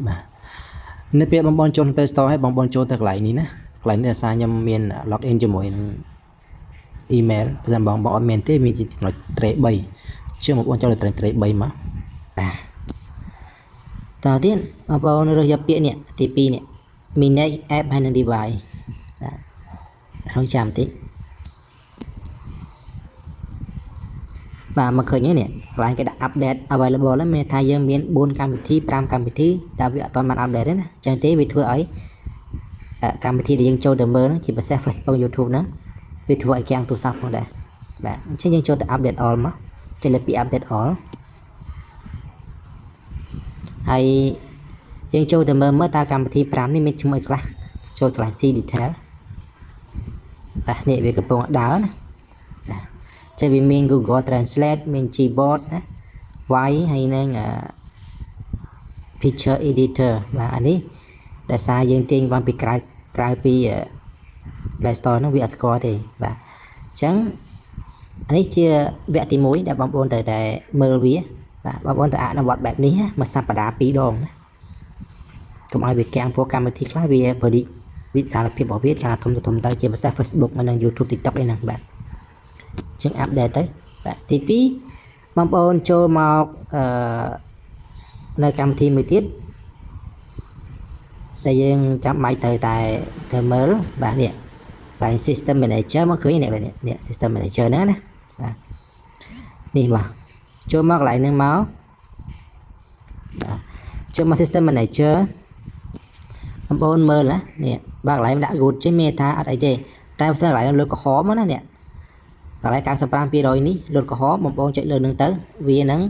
បាទនៅពេលបងប្អូនចូល Play Store ហើយបងប្អូនចូលទៅកន្លែងនេះណាកន្លែងនេះសារខ្ញុំមាន login ជាមួយនឹង email បើមិនបងប្អូនអត់មានទេមានចំណុច tray 3ជឿបងប្អូនចូលទៅ tray 3 មកបាទតទៅទៀតបងប្អូនរើសយកពាក្យនេះទី2នេះ manage app ហើយនឹង device បាទរងចាំតិចបាទមកឃើញនេះកន្លែងគេដាក់ update available ហ្នឹងមានថាយើងមាន4កម្មវិធី5កម្មវិធីតែវាអត់ទាន់បាន update ទេណាអញ្ចឹងទេវាធ្វើឲ្យកម្មវិធីដែលយើងចូលទៅមើលហ្នឹងជាពិសេស Facebook YouTube ហ្នឹងវាធ្វើឲ្យកាំងទូរស័ព្ទផងដែរបាទអញ្ចឹងយើងចូលទៅ update all មកចុចលើពី update all ហើយយើងចូលទៅមើលតើកម្មវិធី5នេះមានឈ្មោះអីខ្លះចូលកន្លែង see detail បាទនេះវាកំពុងដើរណាចេះវាមាន Google Translate មាន Gboard ណា Y ហើយនឹង Picture Editor បាទអានេះដែលសារយើងទាញបានពីក្រៅពី Play Store នោះវាអត់ស្គាល់ទេបាទអញ្ចឹងអានេះជាវគ្គទី1ដែលបងប្អូនត្រូវតែមើលវាបាទបងប្អូនត្រូវអនុវត្តបែបនេះមួយសប្តាហ៍2ដងណាកុំឲ្យវាកាំងព្រោះកម្មវិធីខ្លះវាបរិវិសាលភាពរបស់វាచాలాធំទៅជាពិសេស Facebook និង YouTube TikTok អីហ្នឹងបាទជាង update ទៅបាទទី2បងប្អូនចូលមកនៅកម្មវិធីមួយទៀតដែលយើងចាំបាច់ត្រូវតែមើលបាទនេះឡើង System Manager មកឃើញនេះ System Manager ហ្នឹងណាបាទនេះបាទចូលមកកន្លែងហ្នឹងមកបាទចូលមក System Manager បងប្អូនមើលណានេះបាទកន្លែងដាក់ root ចេញមានថាអត់អីទេតែផ្សេងកន្លែងលើក្រហមណានេះកន្លែង 95% នេះលុតក្រហមបងប្អូនចុចលើនឹងទៅវានឹង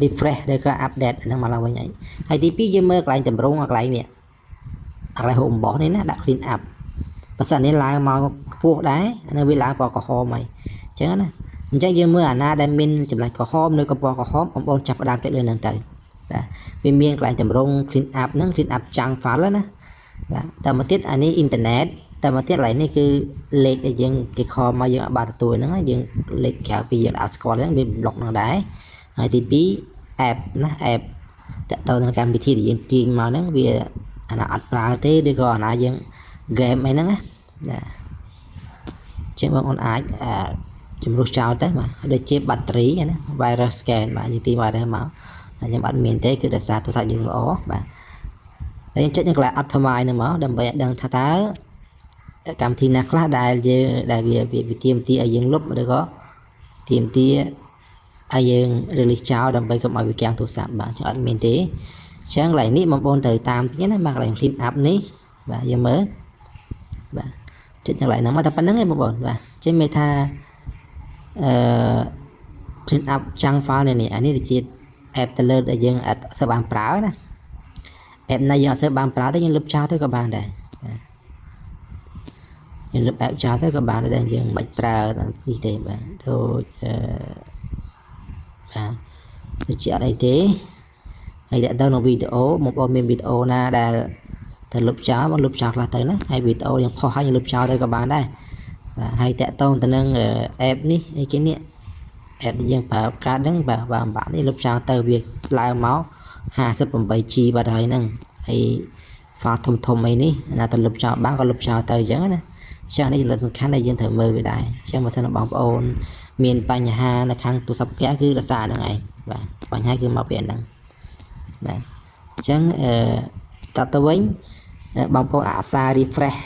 refresh ឬក៏ update ហ្នឹងមកឡើងវិញហើយទី2យើងមើលកន្លែងតម្រងកន្លែងនេះកន្លែងហូបអំបោះនេះណាដាក់ clean up បើសិននេះឡើងមកខ្ពស់ដែរនៅវាឡើងពណ៌ក្រហមហើយអញ្ចឹងណាអញ្ចឹងយើងមើលអាណាដែលមានចំណុចក្រហមឬក៏ពណ៌ក្រហមបងប្អូនចាប់ផ្ដើមចុចលើនឹងទៅបាទវាមានកន្លែងតម្រង clean up ហ្នឹង clean up ចាំង file ណាបាទតែមកទៀតអានេះ internet តែមកទៀតកន្លែងនេះគឺលេខដែលយើងគេខលមកយើងអាចបានទទួលហ្នឹងយើងលេខក្រៅពីយើងអត់ស្គាល់ហ្នឹងវាប្លុកហ្នឹងដែរហើយទី2 app ណា app តទៅនឹងកម្មវិធីដែលយើងទាញមកហ្នឹងវាអាណាអត់ប្រើទេឬក៏អាណាយើង game អីហ្នឹងណាចឹងបងប្អូនអាចជំរុះចោលទៅបាទដូចជា battery ណា virus scan បាទយើងទាញ virus មកខ្ញុំអត់មានទេគឺដោយសារទូរស័ព្ទយើងល្អបាទហើយយើងចុចនៅកន្លែង optimize ហ្នឹងមកដើម្បីឲ្យដឹងថាតើកម្មវិធីណាខ្លះដែលយើងដែលវាទាមទារឲ្យយើងលុបឬក៏ទាមទារឲ្យយើង release ចោលដើម្បីកុំឲ្យវាកាំងទូរស័ព្ទបាទចឹងអត់មានទេអញ្ចឹងកន្លែងនេះបងប្អូនត្រូវតាមទៀតណាបាទកន្លែង clean up នេះបាទយើងមើលបាទចុចនៅកន្លែងហ្នឹងមកតែប៉ុណ្្នឹងឯងបងប្អូនបាទចេះមានថាclean up ចាំង file នេះអានេះជា app ទៅលើដែលយើងអត់សូវបានប្រើណា app ណាយើងអត់សូវបានប្រើទេយើងលុបចោលទៅក៏បានដែរយើងលុប app ចោលទៅក៏បានដែរយើងមិនប្រើនេះទេបាទដូចបាទដូចជាអត់អីទេហើយដាក់ទៅក្នុងវីដេអូបងប្អូនមានវីដេអូណាដែលទៅលុបចោលបងលុបចោលខ្លះទៅណាហើយវីដេអូយើងផុសហើយយើងលុបចោលទៅក៏បានដែរបាទហើយតាក់ទងទៅនឹង app នេះអីគេនេះ app ដែលយើងប្រើកាតហ្នឹងបាទបាក់នេះលុបចោលទៅវាឡើងមក 58G បាត់ហើយហ្នឹងហើយ file ធំអីនេះណាទៅលុបចោលបានក៏លុបចោលទៅអញ្ចឹងណាចឹងនេះចំណុចសំខាន់ដែលយើងត្រូវមើលវាដែរអញ្ចឹងបើសិនបងប្អូនមានបញ្ហានៅខាងទូរស័ព្ទផ្ទះគឺដោយសារហ្នឹងឯងបាទបញ្ហាគឺមកពីហ្នឹងបាទអញ្ចឹងតទៅវិញបងប្អូនអាសា refresh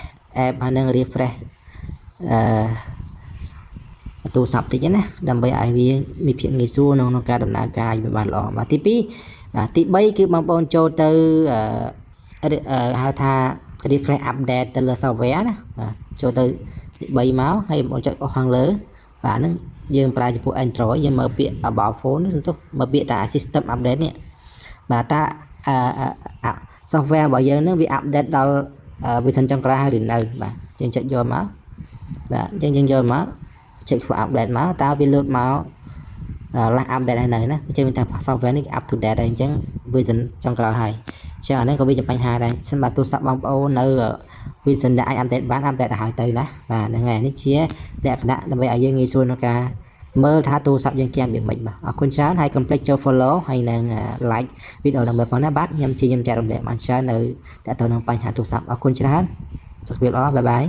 app ហើយនឹង refresh ទូរស័ព្ទតិចណាដើម្បីឲ្យវាមានភាពងាយស្រួលក្នុងការដំណើរការឲ្យបានល្អបាទទី2បាទទី3គឺបងប្អូនចូលទៅហៅថា refresh update ទៅលើ software ណាបាទចូលទៅទី3មកហើយបងចុចអស់ខាងលើបាទហ្នឹងយើងប្រើចំពោះ Android យើងមើលពាក្យ about phone ទៅមើលពាក្យតា system update នេះបាទតាsoftware របស់យើងហ្នឹងវា update ដល់ version ចុងក្រោយហើយឬនៅបាទយើងចុចយកមកបាទយើងយកមកចុច update មកតើវាលើកមក last update ហើយនៅណាចេះមានថា software នេះ up to date ហើយអញ្ចឹង version ចុងក្រោយហើយអញ្ចឹងអានេះក៏វាជាបញ្ហាដែរសិនបើទូរស័ព្ទបងប្អូននៅ version ដែលអាច update បាន update ទៅហើយទៅណាបាទហ្នឹងហើយនេះជាលក្ខណៈដើម្បីឲ្យយើងងាយស្រួលក្នុងការ មើលថាទូរស័ព្ទយើងចាំវាមិនបាទអរគុណច្រើនហើយកុំភ្លេចចូល follow ហើយនឹង like វីដេអូដើម្បីផងណាបាទខ្ញុំចែករំលែកបានច្រើននៅតទៅនឹងបញ្ហាទូរស័ព្ទអរគុណច្រើនសុខភាពល្អបាយបាយ